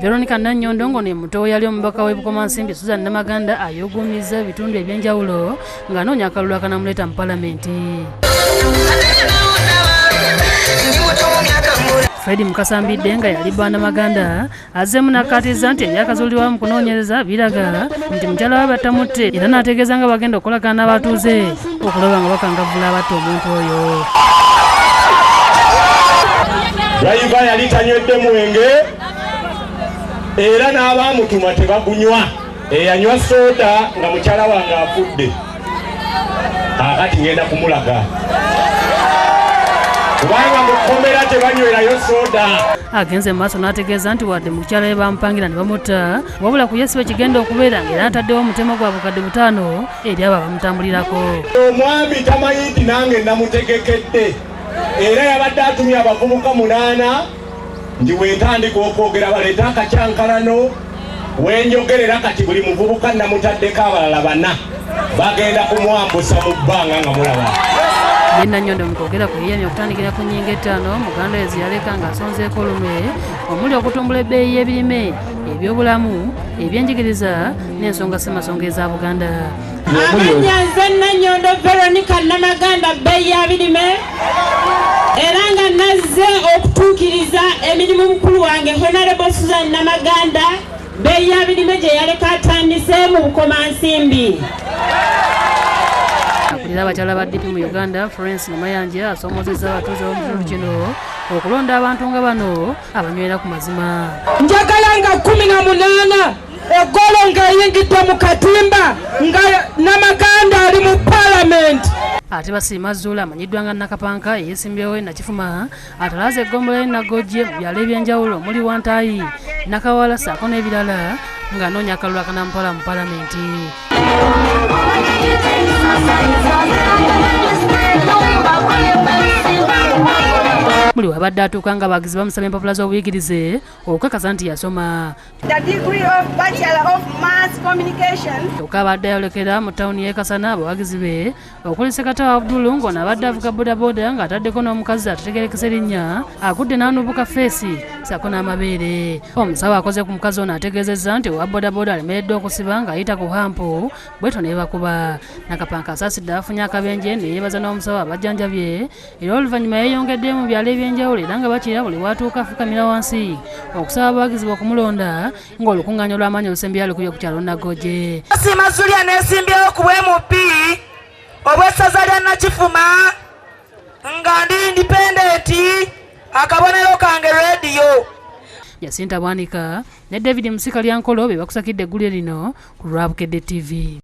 Veronica Nanyondo ngono muto yali omubaka w'Ebukoma Nsimbi Susan Namaganda ayogumiza ebitundu ebyenjawulo ng'anoonya akalulu akanamuleta mu palamenti. Fredi Mukasambidde nga yali Bwana Maganda azzeemu n'akkaatiza nti ebyakazuulibwa mu kunoonyereza biraga nti mukyala we batamutte era n'ategeeza nga bagenda okukolagana n'abatuuze okulaba nga bakangavvula abatta omuntu oyo. Yayiva yali tanywedde mwenge era n'abaamutuma tebagunywa, eyanywa soda nga mukyala wange afudde. Kaakati ngenda kumulaga kubanga mu kkomera tebanywerayo soda. Agenze mu maaso n'ategeeza nti wadde mukyala we bamupangira ne bamutta wabula ku Yesu kigenda okubeera ng'era ataddewo omutemo gwa bukadde 5 eri abo abamutambulirako. Omwami tamanyi nti nange namutegekedde era yabadde atumye abavubuka 8 nti wentandika okwogera baleeta akacyankalano wenjogerera kati buli muvubuka namutaddeko abalala 4 bagenda kumwambusa mu bbanga nga mulaba. Ye Nanyondo mu kwogera ku yeyamye okutandikira ku nnyingo 5 Muganda ezi yaleka ng'asonzeeko lume omuli okutumbula ebbeeyi y'ebirime, ebyobulamu, ebyenjigiriza n'ensonga ssemasonga eza Buganda. Amanyanze Nanyondo Veronica Namaganda bbeeyi ya birime era nga nazze okutuukiriza emirimu mukulu wange Honorable Susan Namaganda bbeeyi ya birime gye yaleka atandise mu Bukoma Nsimbi. Akulira abakyala ba DP mu Uganda Florence Namayanja asoomozezza abatuuze b'omukitundu kino okulonda abantu nga bano abanywera ku mazima. Njagala nga 18 eggolo ng'eyingidde mu katimba nga Namaganda ali mu palamenti. Ate Basiima Zuula amanyiddwa nga Nakapanka eyeesimbyewo Nakifuma atalaaza eggombolola y'e Nagojje mu byalo ebyenjawulo omuli Wantaayi, Nakawala ssaako n'ebirala ng'anoonya akalulu akanamutola mu palamenti. Buli wabadde atuuka nga abagizi bamusaba empapula z'obuyigirize okukakasa nti yasoma. The degree of Bachelor of Mass Communication. Kyokka abadde ayolekera mu ttawuni y'e Kasana abawagizi be okuli Sekatawa Abdul ng'ono abadde avuga bodaboda ng'ataddeko n'omukazi atategerekese linnya agudde n'anuubuka feesi ssaako n'amabeere. Omusawo akoze ku mukazi ono ategeezezza nti owa bodaboda alemereddwa okusiba ng'ayita ku hampu bweto ne bakuba. Nakapanka asaasidde afunye akabenje ne yeebaza n'omusawo abajjanjabye era oluvannyuma yeeyongedde mu byalo ebyenjawulo era nga bakira buli watuuka afukamira wansi okusaba abawagizi okumulonda ng'olukuŋŋaanya olw'amaanyi olusembi yalukubye ku kyalo Nagojje. Basiima Zulia neesimbyewo ku MP obw'essaza lya Nakifuma nga ndi indipendenti akabonero kange rediyo. Jacinta Bwanika ne David Musika Lyankolo be bakusakidde eggulire lino ku Lwabukedde TV.